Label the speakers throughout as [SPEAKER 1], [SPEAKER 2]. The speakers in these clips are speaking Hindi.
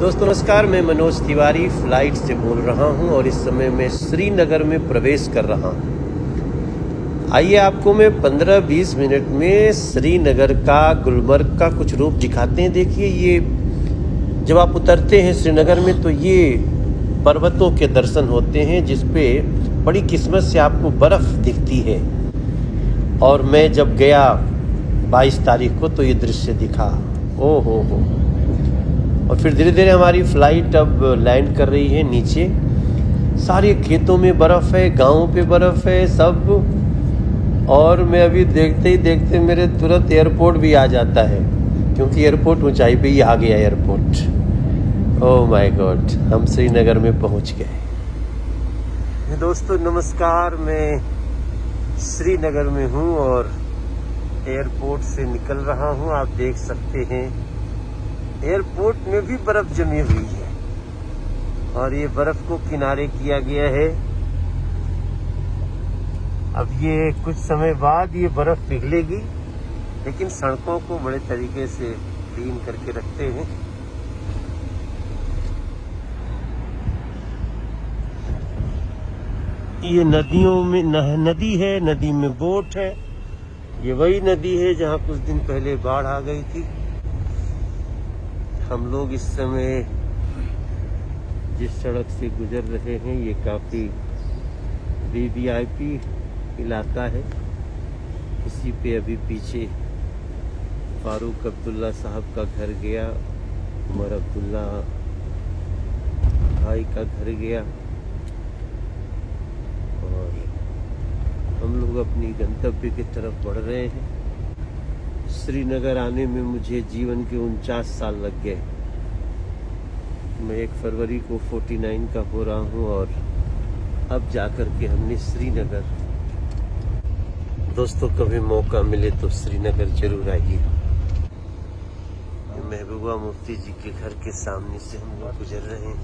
[SPEAKER 1] दोस्तों नमस्कार, मैं मनोज तिवारी फ़्लाइट से बोल रहा हूं और इस समय मैं श्रीनगर में प्रवेश कर रहा हूं। आइए आपको मैं 15-20 मिनट में श्रीनगर का, गुलमर्ग का कुछ रूप दिखाते हैं। देखिए, ये जब आप उतरते हैं श्रीनगर में तो ये पर्वतों के दर्शन होते हैं जिस पे बड़ी किस्मत से आपको बर्फ़ दिखती है। और मैं जब गया 22 तारीख को तो ये दृश्य दिखा। ओ हो। और फिर धीरे धीरे हमारी फ़्लाइट अब लैंड कर रही है नीचे। सारे खेतों में बर्फ़ है, गाँवों पे बर्फ़ है सब। और मैं अभी देखते ही देखते मेरे तुरंत एयरपोर्ट भी आ जाता है, क्योंकि एयरपोर्ट ऊंचाई पे ही आ गया एयरपोर्ट। ओह माय गॉड, हम श्रीनगर में पहुंच गए। दोस्तों नमस्कार, मैं श्रीनगर में हूं और एयरपोर्ट से निकल रहा हूं। आप देख सकते हैं एयरपोर्ट में भी बर्फ जमी हुई है और ये बर्फ को किनारे किया गया है। अब ये कुछ समय बाद ये बर्फ पिघलेगी, लेकिन सड़कों को बड़े तरीके से क्लीन करके रखते हैं। ये नदियों में नदी है, नदी में बोट है। ये वही नदी है जहाँ कुछ दिन पहले बाढ़ आ गई थी। हम लोग इस समय जिस सड़क से गुजर रहे हैं ये काफ़ी वीवीआईपी इलाका है। इसी पे अभी पीछे फारूक अब्दुल्ला साहब का घर गया, उमर अब्दुल्ला भाई का घर गया और हम लोग अपनी गंतव्य की तरफ बढ़ रहे हैं। श्रीनगर आने में मुझे जीवन के 49 साल लग गए। मैं 1 फरवरी को 49 का हो रहा हूँ और अब जाकर के हमने श्रीनगर। दोस्तों कभी मौका मिले तो श्रीनगर जरूर आइए। महबूबा मुफ्ती जी के घर के सामने से हम लोग गुजर रहे हैं।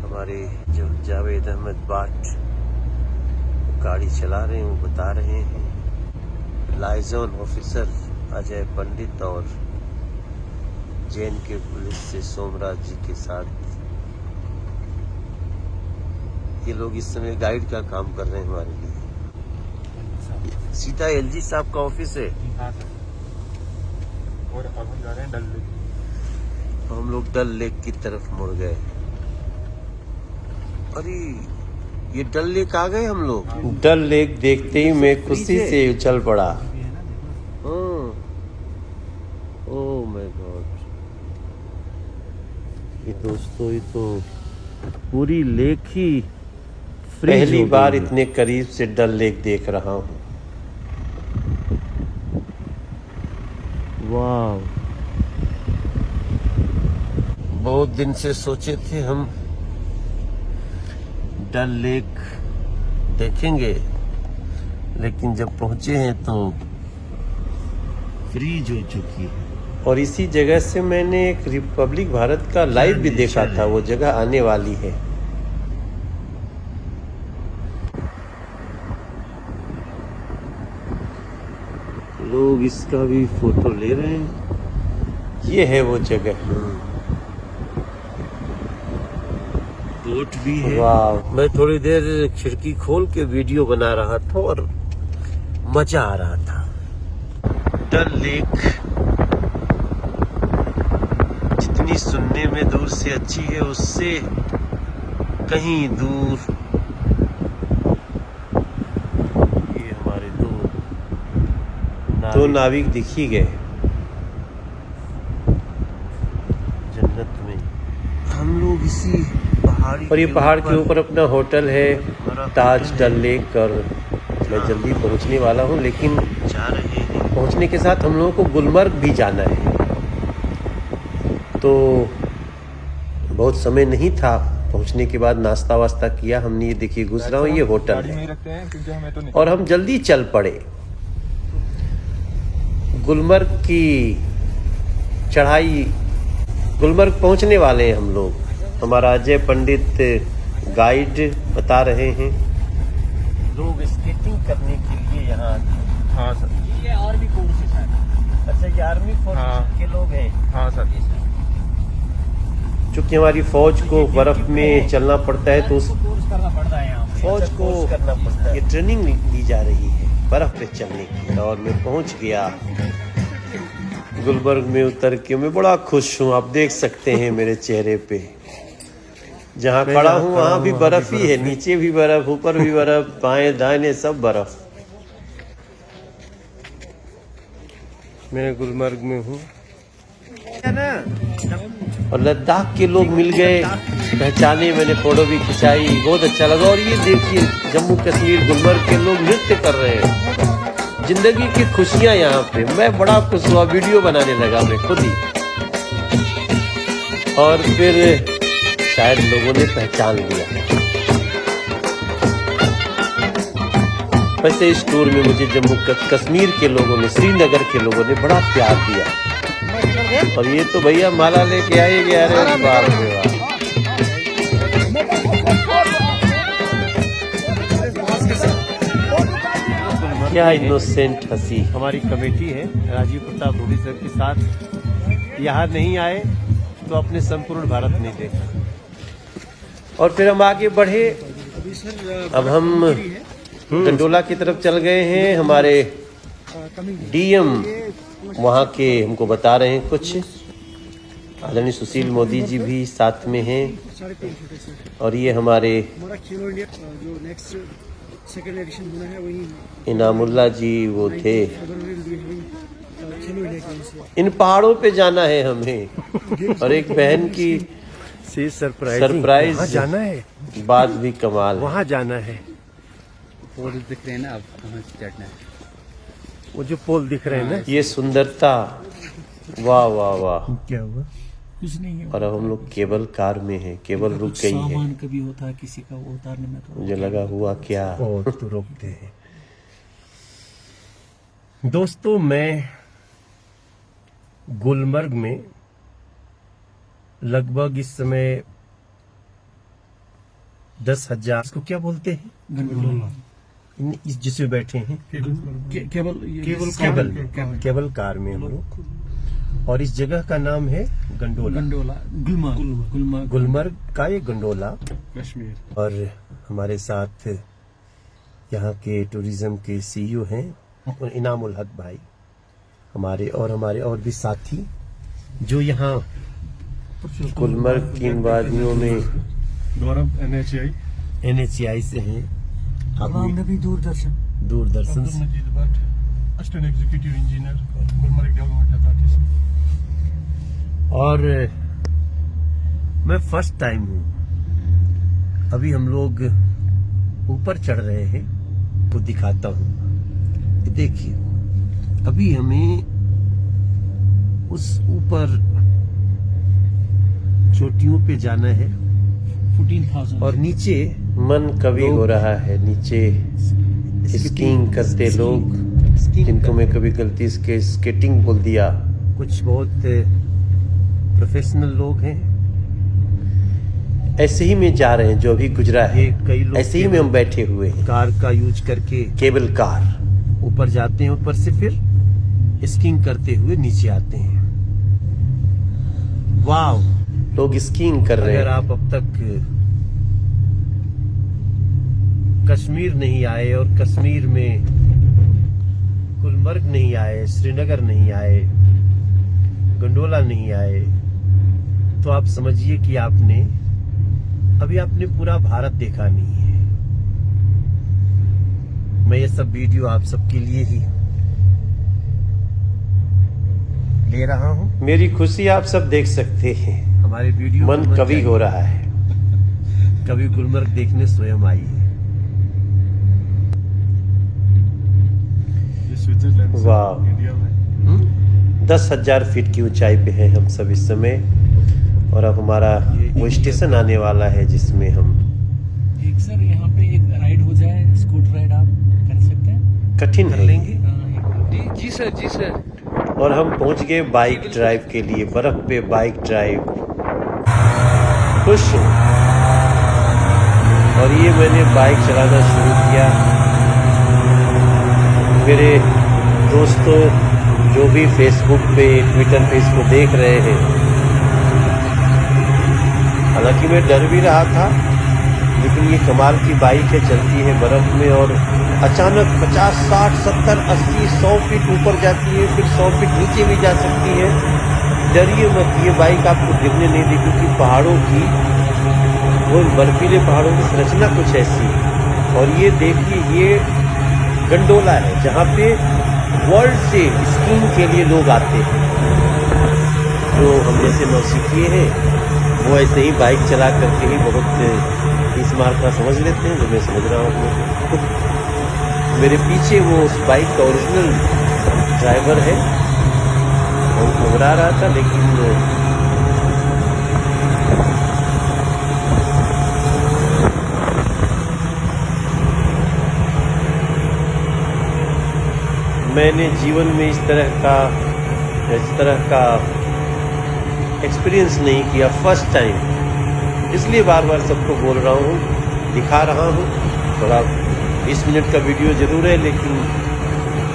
[SPEAKER 1] हमारे जो जावेद अहमद बाट गाड़ी चला रहे हैं वो बता रहे हैं लाइजन ऑफिसर अजय पंडित और जे.एन.के पुलिस से सोमराज जी के साथ ये लोग इस समय गाइड का काम कर रहे हैं हमारे लिए। सीधा एलजी साहब का ऑफिस है।
[SPEAKER 2] और अब हम जा रहे हैं डल लेक।
[SPEAKER 1] हम लोग डल लेक की तरफ मुड़ गए। अरे ये डल लेक आ गए हम लोग। डल लेक देखते ही मैं खुशी से उछल पड़ा। ओह माय गॉड, ये दोस्तों ये तो पूरी लेक ही पहली बार इतने करीब से डल लेक देख रहा हूँ। वाह, बहुत दिन से सोचे थे हम डल लेक देखेंगे, लेकिन जब पहुंचे हैं तो फ्रीज हो चुकी है। और इसी जगह से मैंने एक रिपब्लिक भारत का लाइव भी देखा था, वो जगह आने वाली है। लोग इसका भी फोटो ले रहे हैं। ये है वो जगह। बोट भी है। वाह, मैं थोड़ी देर खिड़की खोल के वीडियो बना रहा था और मजा आ रहा था। डल लेक जितनी सुनने में दूर से अच्छी है, उससे कहीं दूर ये हमारे दो नाविक दिख ही गए जन्नत में। हम लोग इसी पहाड़ी और ये पहाड़ के ऊपर अपना होटल है ताज डल लेक। और मैं जल्दी पहुंचने वाला हूं, लेकिन जा रहे हैं। पहुंचने के साथ हम लोगों को गुलमर्ग भी जाना है, तो बहुत समय नहीं था। पहुंचने के बाद नाश्ता वास्ता किया हमने। ये देखिए घुस रहा हूँ, ये होटल है और हम जल्दी चल पड़े। गुलमर्ग की चढ़ाई, गुलमर्ग पहुंचने वाले हैं हम लोग। हमारा अजय पंडित गाइड बता रहे हैं लोग स्केटिंग करने के लिए यहाँ। हाँ सर, ये और भी कोर्सेस हैं। अच्छा ये आर्मी फोर्स
[SPEAKER 2] हाँ।
[SPEAKER 1] के लोग हैं।
[SPEAKER 2] हाँ सर।
[SPEAKER 1] चूंकि हमारी फौज को बर्फ में चलना पड़ता है तो उस
[SPEAKER 3] कोर्स करना पड़ता है यहाँ पे।
[SPEAKER 1] फौज को करना पड़ता है। ये ट्रेनिंग दी जा रही है बर्फ पे चलने की। और मैं पहुंच गया गुलबर्ग में उतर के। मैं बड़ा खुश हूँ, आप देख सकते हैं मेरे चेहरे पे। जहाँ खड़ा हूँ वहाँ भी बर्फ ही है, नीचे भी बर्फ, ऊपर भी बर्फ, बाएं दाएं सब बर्फ।
[SPEAKER 2] मैं गुलमर्ग में हूँ।
[SPEAKER 1] और लद्दाख के लोग मिल गए, पहचाने, मैंने फोटो भी खिंचाई, बहुत अच्छा लगा। और ये देखिए जम्मू कश्मीर गुलमर्ग के लोग नृत्य कर रहे हैं, जिंदगी की खुशियां यहाँ पे। मैं बड़ा खुश हुआ, वीडियो बनाने लगा मैं खुद ही। और फिर शायद लोगों ने पहचान लिया। वैसे इस टूर में मुझे जम्मू कश्मीर के लोगों ने, श्रीनगर के लोगों ने बड़ा प्यार दिया। और ये तो भैया माला लेके आए गया। अरे बाप रे बाप, क्या इनोसेंट हंसी।
[SPEAKER 3] हमारी कमेटी है राजीव प्रताप रूडी सर के साथ। यहाँ नहीं आए तो अपने संपूर्ण भारत नहीं देखा।
[SPEAKER 1] और फिर हम आगे बढ़े। अब हम गंडोला की तरफ चल गए हैं। हमारे डीएम वहाँ के हमको बता रहे हैं कुछ। आदरणीय सुशील मोदी जी भी साथ में हैं। और ये हमारे
[SPEAKER 4] खेलो इंडिया जो नेक्स्ट सेकंड एडिशन होना है वही
[SPEAKER 1] इनामुल्ला जी वो थे।
[SPEAKER 4] खेलो इंडिया गेम्स है।
[SPEAKER 1] इन पहाड़ों पे जाना है हमें। और एक बहन की सरप्राइज
[SPEAKER 3] वहाँ जाना है,
[SPEAKER 1] बात भी कमाल है।
[SPEAKER 3] वहाँ जाना है।
[SPEAKER 5] पोल दिख रहे हैं ना, अब वहाँ से चढ़ना है।
[SPEAKER 3] वो जो पोल दिख रहे हैं ना,
[SPEAKER 1] ये सुंदरता, वाह वाह वाह।
[SPEAKER 3] क्या हुआ?
[SPEAKER 4] कुछ नहीं है।
[SPEAKER 1] और अब हम लोग केबल कार में हैं, केबल रुक गई है।
[SPEAKER 4] सामान कभी होता है किसी का, वो उतारने में तो
[SPEAKER 1] मुझे लगा हुआ क्या।
[SPEAKER 3] ओ तो रोकते हैं। दोस्तों मैं गुलमर्ग में लगभग इस समय 10,000, इसको क्या बोलते हैं, इस जिसमें बैठे हैं केबल कार में हम लोग। और इस जगह का नाम है गंडोला, गुलमर्ग का ये गंडोला कश्मीर। और हमारे साथ यहाँ के टूरिज्म के सीईओ हैं इनामुल हक भाई, हमारे और भी साथी जो यहाँ
[SPEAKER 1] गुलमर्ग की इन वादियों में
[SPEAKER 2] गौरव
[SPEAKER 3] NHI से हैं।
[SPEAKER 4] हमने भी
[SPEAKER 3] दूरदर्शन से।
[SPEAKER 2] Assistant executive engineer Gulmarg development authority.
[SPEAKER 3] और मैं फर्स्ट टाइम हूँ। अभी हम लोग ऊपर चढ़ रहे हैं, तो दिखाता हूँ। देखिए अभी हमें उस ऊपर चोटियों पे जाना है
[SPEAKER 4] 14,000
[SPEAKER 3] और नीचे
[SPEAKER 1] मन कवि हो रहा है। नीचे स्कीइंग करते लोग, जिनको मैं कभी गलती से स्केटिंग बोल दिया।
[SPEAKER 3] कुछ बहुत प्रोफेशनल लोग हैं।
[SPEAKER 1] ऐसे ही में जा रहे हैं, जो अभी गुजरा है
[SPEAKER 3] ये कई लोग
[SPEAKER 1] ऐसे ही में हम बैठे हुए हैं।
[SPEAKER 3] कार का यूज करके
[SPEAKER 1] केबल कार
[SPEAKER 3] ऊपर जाते हैं, ऊपर से फिर स्कीइंग करते हुए नीचे आते हैं। वाव,
[SPEAKER 1] लोग स्कीइंग कर रहे
[SPEAKER 3] अगर
[SPEAKER 1] हैं।
[SPEAKER 3] आप अब तक कश्मीर नहीं आए और कश्मीर में गुलमर्ग नहीं आए, श्रीनगर नहीं आए, गंडोला नहीं आए, तो आप समझिए कि आपने पूरा भारत देखा नहीं है। मैं ये सब वीडियो आप सबके लिए ही ले रहा हूँ।
[SPEAKER 1] मेरी खुशी आप सब देख सकते हैं।
[SPEAKER 3] हमारे वीडियो
[SPEAKER 1] मन कवि हो रहा है।
[SPEAKER 3] कभी गुलमर्ग देखने स्वयं आइए।
[SPEAKER 2] स्विट्जरलैंड से
[SPEAKER 1] वाह।
[SPEAKER 2] इंडिया में
[SPEAKER 1] 10,000 फीट की ऊंचाई पे हैं हम सब इस समय। और अब हमारा वो स्टेशन आने वाला है जिसमें हम
[SPEAKER 4] एक सर यहाँ पे एक राइड हो जाए, स्कूटर राइड आप कर सकते हैं?
[SPEAKER 1] कठिन है
[SPEAKER 3] लेंगे।
[SPEAKER 5] जी सर, जी सर।
[SPEAKER 1] और हम पहुंच गए बाइक ड्राइव के लिए, बर्फ पे बाइक ड्राइव। खुश हूं। और ये मैंने बाइक चलाना शुरू किया। मेरे दोस्तों जो भी फेसबुक पे ट्विटर पे इसको देख रहे हैं, हालांकि मैं डर भी रहा था, लेकिन ये कमाल की बाइक है, चलती है बर्फ में और अचानक 50, 60, 70, 80, 100 फीट ऊपर जाती है, फिर 100 फीट नीचे भी जा सकती है। डरिए मत, ये बाइक आपको गिरने नहीं देगी, क्योंकि पहाड़ों की, वो बर्फीले पहाड़ों की संरचना कुछ ऐसी है। और ये देखिए, ये गंडोला है जहाँ पे वर्ल्ड से स्कीइंग के लिए लोग आते हैं। जो हम जैसे नौसिखिए हैं, वो ऐसे ही बाइक चला करके ही बहुत इस मार्ग का समझ लेते हैं, जो मैं समझ रहा हूँ। मेरे पीछे वो उस बाइक का ओरिजिनल ड्राइवर है, बहुत घबरा रहा था, लेकिन मैंने जीवन में इस तरह का एक्सपीरियंस नहीं किया, फर्स्ट टाइम। इसलिए बार बार सबको बोल रहा हूँ, दिखा रहा हूँ। थोड़ा 20 मिनट का वीडियो जरूर है, लेकिन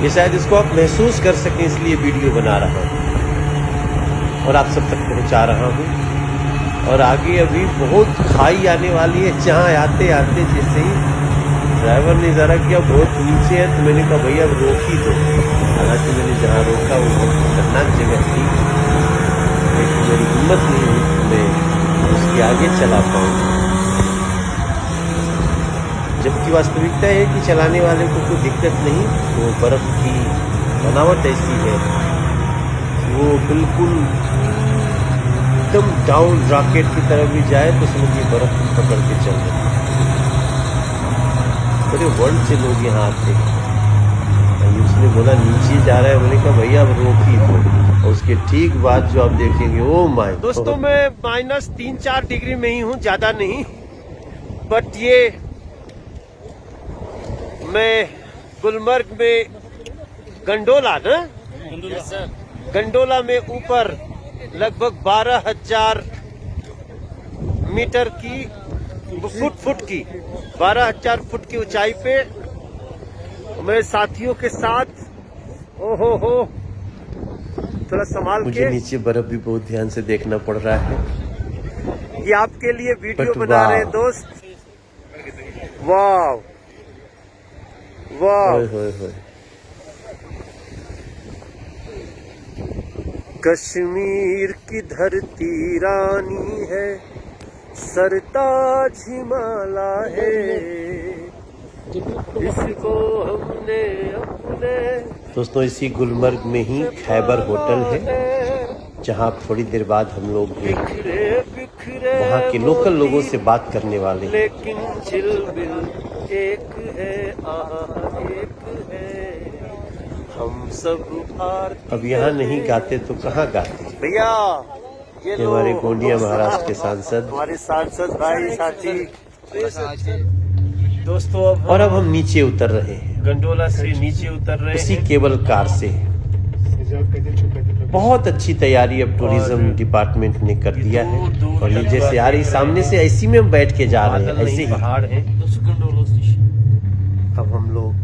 [SPEAKER 1] ये शायद इसको आप महसूस कर सकें, इसलिए वीडियो बना रहा हूँ और आप सब तक पहुँचा रहा हूँ। और आगे अभी बहुत खाई आने वाली है, जहाँ आते आते जैसे ही ड्राइवर ने इशारा किया बहुत नीचे है, तो मैंने कहा भैया रोक ही दो। हालांकि मैंने जहाँ रोका वो बहुत खतरनाक जगह थी, लेकिन मेरी हिम्मत नहीं हुई कि मैं उसके आगे चला पाऊँ। जबकि वास्तविकता है कि चलाने वाले को कोई दिक्कत नहीं, वो बर्फ़ की बनावट ऐसी है, वो बिल्कुल एकदम डाउन रॉकेट की तरफ भी जाए तो समझिए बर्फ़ पकड़ के चल रहे। बड़े वर्ल्ड से लोग यहाँ आते हैं। उसने बोला नीचे जा रहा है, मैंने कहा भैया अब रोक ही दो। और उसके ठीक बाद जो आप देखेंगे, ओ माय दोस्तों, मैं -3-4 डिग्री में ही हूँ, ज्यादा नहीं। बट ये मैं गुलमर्ग में गंडोला ना, गंडोला में ऊपर लगभग 12,000 मीटर की फुट की 12,000 फुट की ऊंचाई पे मैं साथियों के साथ, ओहो हो, थोड़ा संभाल के। मुझे नीचे बर्फ भी बहुत ध्यान से देखना पड़ रहा है। ये आपके लिए वीडियो बना रहे हैं दोस्त। वाह वाह, कश्मीर की धरती रानी है, सरताज हिमालय है, इसको हमने अपने। दोस्तों, इसी गुलमर्ग में ही खैबर होटल है, जहां आप थोड़ी देर बाद हम लोग वहां के लोकल लोगों से बात करने वाले हैं। लेकिन चिलबिल एक है, एक है, हम सब भारतीय। अब यहाँ नहीं गाते तो कहाँ गाते भैया। ये हमारे गोंडिया महाराष्ट्र के सांसद, हमारे सांसद भाई साथी दोस्तों। और अब हम नीचे उतर रहे हैं, गंडोला से नीचे उतर रहे हैं, उसी केबल कार से। बहुत अच्छी तैयारी अब टूरिज्म डिपार्टमेंट ने कर दिया है। और ये जैसे आ रही सामने से, ऐसी में हम बैठ के जा रहे हैं, ऐसे ही पहाड़ है। अब हम लोग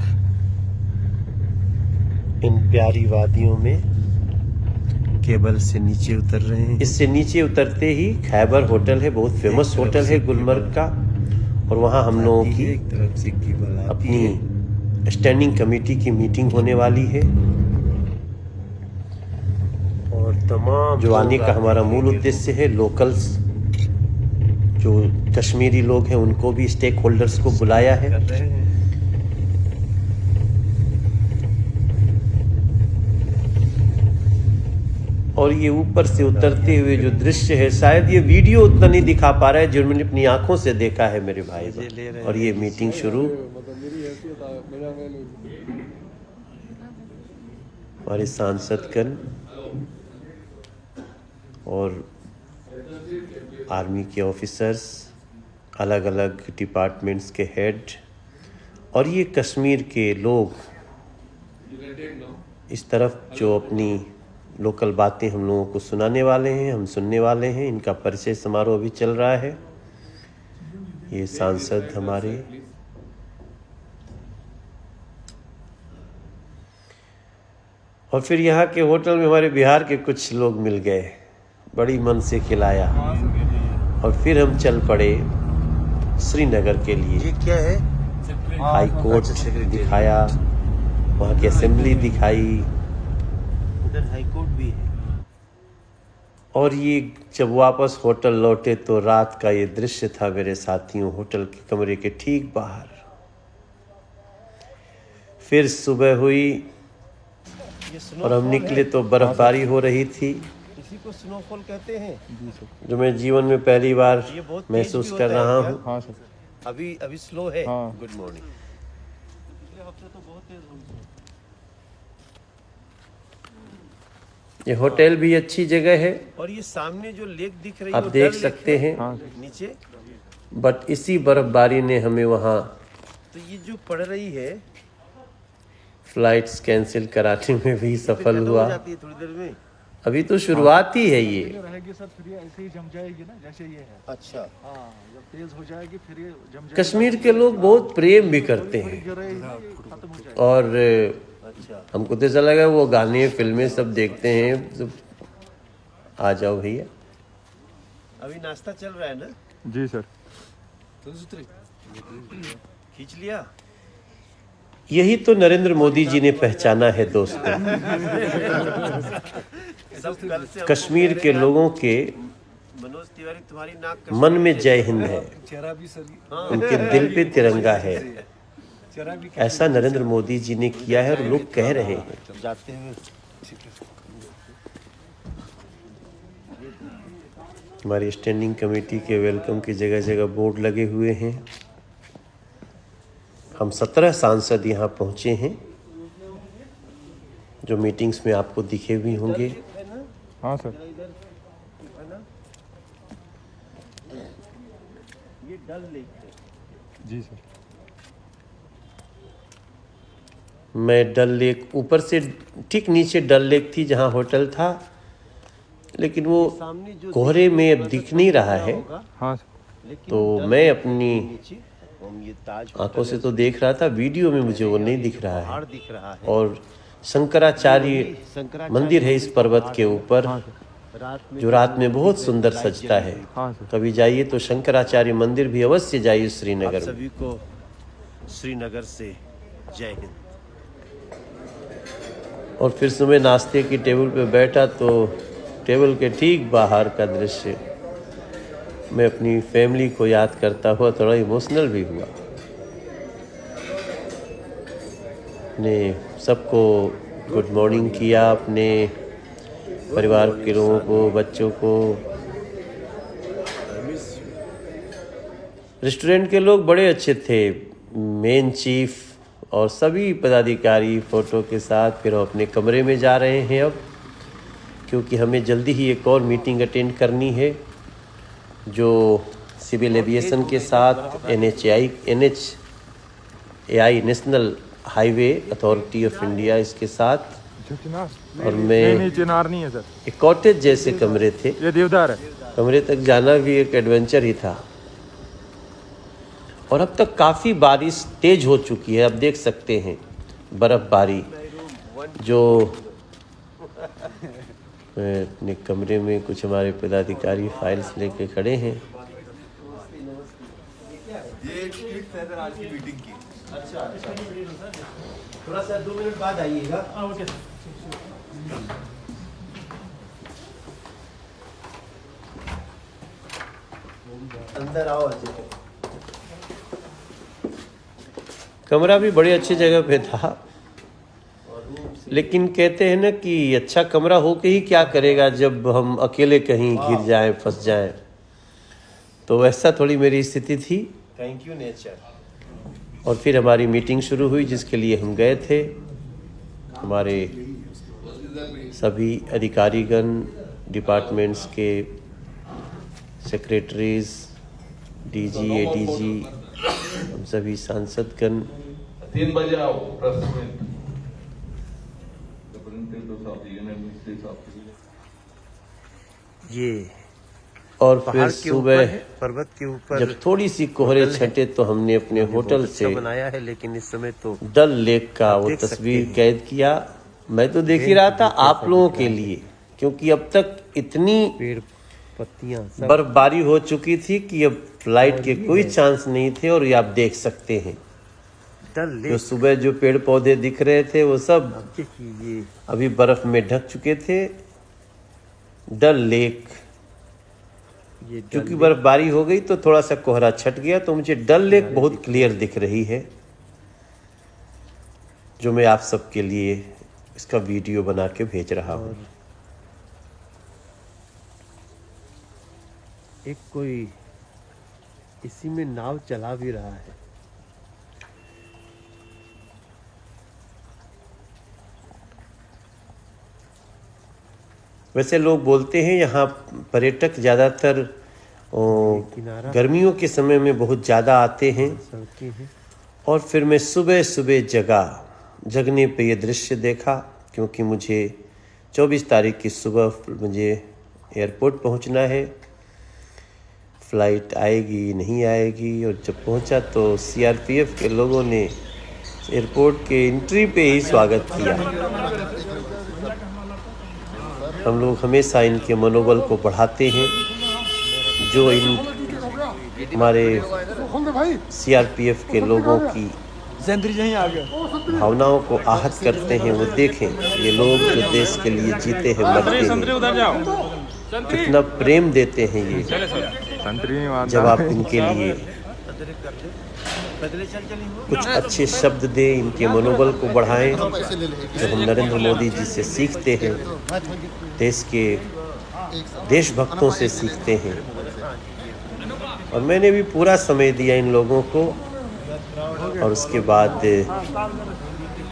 [SPEAKER 1] इन प्यारी वादियों में केबल से नीचे उतर रहे हैं। इससे नीचे उतरते ही खैबर होटल है, बहुत फेमस होटल है गुलमर्ग का। और वहाँ हम लोगों की अपनी स्टैंडिंग कमेटी की मीटिंग होने वाली है। और तमाम जो आने का हमारा मूल उद्देश्य है, लोकल्स जो कश्मीरी लोग हैं उनको भी, स्टेक होल्डर्स को बुलाया है। और ये ऊपर से उतरते हुए जो दृश्य है, शायद ये वीडियो उतना नहीं दिखा पा रहा है, जो मैंने अपनी आंखों से देखा है मेरे भाई। और ये मीटिंग शुरू, हमारे सांसदगण और आर्मी के ऑफिसर्स, अलग अलग डिपार्टमेंट्स के हेड, और ये कश्मीर के लोग इस तरफ जो अपनी लोकल बातें हम लोगों को सुनाने वाले हैं, हम सुनने वाले हैं। इनका परिचय समारोह अभी चल रहा है। ये सांसद हमारे, और फिर यहाँ के होटल में हमारे बिहार के कुछ लोग मिल गए, बड़ी मन से खिलाया और फिर हम चल पड़े श्रीनगर के लिए।
[SPEAKER 3] ये क्या है?
[SPEAKER 1] हाई कोर्ट दिखाया, वहाँ की असेंबली दिखाई
[SPEAKER 3] इधर हाई कोर्ट भी है।
[SPEAKER 1] और ये जब वापस होटल लौटे तो रात का ये दृश्य था मेरे साथियों, होटल के कमरे के ठीक बाहर। फिर सुबह हुई और हम निकले तो बर्फबारी हो रही थी,
[SPEAKER 3] इसी को स्नोफॉल कहते हैं।
[SPEAKER 1] जो मैं जीवन में पहली बार
[SPEAKER 3] ये बहुत तेज
[SPEAKER 1] महसूस
[SPEAKER 3] भी
[SPEAKER 1] कर
[SPEAKER 3] होता है
[SPEAKER 1] रहा
[SPEAKER 3] क्या?
[SPEAKER 1] हूँ।
[SPEAKER 2] हाँ सर।
[SPEAKER 3] अभी स्लो है।
[SPEAKER 2] हाँ।
[SPEAKER 3] Good morning.
[SPEAKER 1] ये होटल भी अच्छी जगह है,
[SPEAKER 3] और ये सामने जो लेक दिख रही है
[SPEAKER 1] आप
[SPEAKER 3] वो
[SPEAKER 1] देख
[SPEAKER 3] डल लेक
[SPEAKER 1] सकते
[SPEAKER 3] है।
[SPEAKER 1] हैं।
[SPEAKER 2] हाँ।
[SPEAKER 3] नीचे
[SPEAKER 1] बट इसी बर्फबारी ने हमें वहाँ
[SPEAKER 3] तो ये जो पड़ रही है
[SPEAKER 1] फ्लाइट्स कैंसिल कराने में भी सफल
[SPEAKER 3] खत्म हो
[SPEAKER 1] हुआ।
[SPEAKER 3] जाती है थोड़ी देर में।
[SPEAKER 1] अभी तो शुरुआत ही है ये।
[SPEAKER 2] रहेगी सर, फिर ये ऐसे ही जम जाएगी ना जैसे ये है।
[SPEAKER 3] अच्छा।
[SPEAKER 2] हाँ, जब तेज हो जाएगी फिर ये जम जाएगी।
[SPEAKER 1] कश्मीर के लोग बहुत प्रेम भी करते हैं
[SPEAKER 2] गिर रही है, खत्म हो जाएगी।
[SPEAKER 1] और
[SPEAKER 3] अच्छा।
[SPEAKER 1] हमको तो ऐसा लगा वो गाने फिल्में सब देखते हैं तो आ जाओ भैया।
[SPEAKER 3] अभी नाश्ता चल रहा है ना?
[SPEAKER 2] जी सर।
[SPEAKER 3] खींच लिया।
[SPEAKER 1] यही तो नरेंद्र मोदी जी ने पहचाना है दोस्तों।
[SPEAKER 3] सब कल से
[SPEAKER 1] कश्मीर के लोगों के
[SPEAKER 3] मनोज तिवारी तुम्हारी नाक
[SPEAKER 1] मन में जय हिंद है, उनके दिल पे तिरंगा है। ऐसा नरेंद्र मोदी जी ने किया है और लोग कह रहे हैं।
[SPEAKER 3] जाते हुए
[SPEAKER 1] हमारी स्टैंडिंग कमेटी के वेलकम की जगह जगह बोर्ड लगे हुए हैं। हम 17 सांसद यहाँ पहुँचे हैं, जो मीटिंग्स में आपको दिखे भी होंगे।
[SPEAKER 2] हाँ सर।
[SPEAKER 3] ये डल लेक है।
[SPEAKER 2] जी सर।
[SPEAKER 1] मैं डल लेक ऊपर से ठीक नीचे डल लेक थी जहाँ होटल था, लेकिन वो
[SPEAKER 3] सामने जो
[SPEAKER 1] कोहरे में अब दिख नहीं रहा है।
[SPEAKER 2] हाँ सर।
[SPEAKER 3] लेकिन
[SPEAKER 1] तो
[SPEAKER 3] डल
[SPEAKER 1] मैं
[SPEAKER 3] लेक
[SPEAKER 1] अपनी
[SPEAKER 3] नीचे हम ये ताज
[SPEAKER 1] आंखों से तो देख रहा था, वीडियो में मुझे वो नहीं दिख रहा
[SPEAKER 3] पहाड़
[SPEAKER 1] है।
[SPEAKER 3] दिख रहा है।
[SPEAKER 1] और शंकराचार्य मंदिर है इस पर्वत के ऊपर,
[SPEAKER 3] रात में
[SPEAKER 1] जो रात में बहुत सुंदर सजता है।
[SPEAKER 2] हाँ सर।
[SPEAKER 1] कभी जाइए तो शंकराचार्य मंदिर भी अवश्य जाइए
[SPEAKER 3] आप
[SPEAKER 1] श्रीनगर में।
[SPEAKER 3] सभी को श्रीनगर से जय हिंद।
[SPEAKER 1] और फिर सुबह नाश्ते की टेबल पे बैठा तो टेबल के ठीक बाहर का दृश्य मैं अपनी फैमिली को याद करता हुआ थोड़ा इमोशनल भी हुआ। ने सबको गुड मॉर्निंग किया, अपने परिवार के लोगों को, बच्चों को। रेस्टोरेंट के लोग बड़े अच्छे थे, मेन चीफ और सभी पदाधिकारी फोटो के साथ। फिर हम अपने कमरे में जा रहे हैं अब, क्योंकि हमें जल्दी ही एक और मीटिंग अटेंड करनी है, जो सिविल एविएशन के साथ NHAI national highway authority of India इसके साथ। और मैं
[SPEAKER 2] चिनार नहीं है सर,
[SPEAKER 1] एक कॉटेज जैसे कमरे थे,
[SPEAKER 2] ये देवदार है।
[SPEAKER 1] कमरे तक जाना भी एक एडवेंचर ही था। और अब तक काफ़ी बारिश तेज हो चुकी है, अब देख सकते हैं बर्फबारी। जो मैं अपने कमरे में कुछ हमारे पदाधिकारी फाइल्स लेके खड़े हैं।
[SPEAKER 3] अच्छा। थोड़ा सा 2 मिनट बाद आइएगा। अंदर आओ।
[SPEAKER 1] कमरा भी बड़ी अच्छी जगह पे था, लेकिन कहते हैं ना कि अच्छा कमरा हो के ही क्या करेगा जब हम अकेले कहीं गिर जाएं, फंस जाएं। तो वैसा थोड़ी मेरी स्थिति थी।
[SPEAKER 3] Thank you nature.
[SPEAKER 1] और फिर हमारी मीटिंग शुरू हुई, जिसके लिए हम गए थे। हमारे सभी अधिकारीगण, डिपार्टमेंट्स के सेक्रेटरीज, डीजी, एडीजी, हम सभी सांसदगण।
[SPEAKER 6] 3 बजे आओ प्रेस में। Representatives of the union ministries of
[SPEAKER 3] ये
[SPEAKER 1] और फिर
[SPEAKER 3] पहाड़ के
[SPEAKER 1] सुबह
[SPEAKER 3] ऊपर, पर्वत के ऊपर
[SPEAKER 1] जब थोड़ी सी कोहरे छटे तो हमने अपने होटल से
[SPEAKER 3] बनाया है, लेकिन इस समय तो
[SPEAKER 1] डल लेक का वो
[SPEAKER 3] देख सकते
[SPEAKER 1] तस्वीर
[SPEAKER 3] हैं।
[SPEAKER 1] कैद किया। मैं तो देख ही रहा था आप लोगों के लिए, क्योंकि अब तक इतनी
[SPEAKER 3] पेड़ पत्तियां सब
[SPEAKER 1] बर्फबारी हो चुकी थी कि अब फ्लाइट के कोई चांस नहीं थे। और ये आप देख सकते हैं,
[SPEAKER 3] डल
[SPEAKER 1] जो
[SPEAKER 3] लेक
[SPEAKER 1] सुबह जो पेड़ पौधे दिख रहे थे वो सब
[SPEAKER 3] ये
[SPEAKER 1] अभी बर्फ में ढक चुके थे। डल लेक,
[SPEAKER 3] डल
[SPEAKER 1] क्योंकि
[SPEAKER 3] लेक।
[SPEAKER 1] बर्फबारी हो गई तो थोड़ा सा कोहरा छट गया, तो मुझे डल लेक बहुत क्लियर दिख रही है, जो मैं आप सबके लिए इसका वीडियो बना के भेज रहा हूँ।
[SPEAKER 3] एक कोई इसी में नाव चला भी रहा है।
[SPEAKER 1] वैसे लोग बोलते हैं यहाँ पर्यटक ज़्यादातर
[SPEAKER 3] किनारा
[SPEAKER 1] गर्मियों के समय में बहुत ज़्यादा आते हैं।
[SPEAKER 3] सड़कें हैं।
[SPEAKER 1] और फिर मैं सुबह सुबह जगने पे ये दृश्य देखा, क्योंकि मुझे 24 तारीख की सुबह मुझे एयरपोर्ट पहुंचना है। फ़्लाइट आएगी नहीं आएगी, और जब पहुंचा तो सीआरपीएफ के लोगों ने एयरपोर्ट के एंट्री पे ही स्वागत किया। हम लोग हमेशा इनके मनोबल को बढ़ाते हैं, जो इन हमारे सीआरपीएफ के लोगों की भावनाओं को आहत करते हैं। वो देखें, ये लोग जो देश के लिए जीते हैं, मरते हैं, कितना प्रेम देते हैं ये। जब आप इनके लिए कुछ अच्छे शब्द दें, इनके मनोबल को बढ़ाएं, जब हम नरेंद्र मोदी जी से सीखते हैं, देश के देशभक्तों से सीखते हैं। और मैंने भी पूरा समय दिया इन लोगों को, और उसके बाद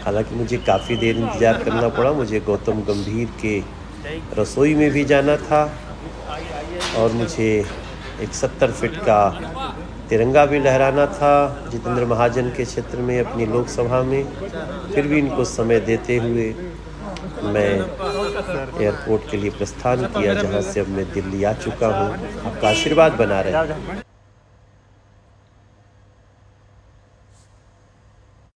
[SPEAKER 1] हालांकि मुझे काफ़ी देर इंतज़ार करना पड़ा। मुझे गौतम गंभीर के रसोई में भी जाना था, और मुझे एक 70 फीट का तिरंगा भी लहराना था जितेंद्र महाजन के क्षेत्र में अपनी लोकसभा में। फिर भी इनको समय देते हुए मैं एयरपोर्ट के लिए प्रस्थान किया, जहां से अब मैं दिल्ली आ चुका हूं। आपका आशीर्वाद बना रहे।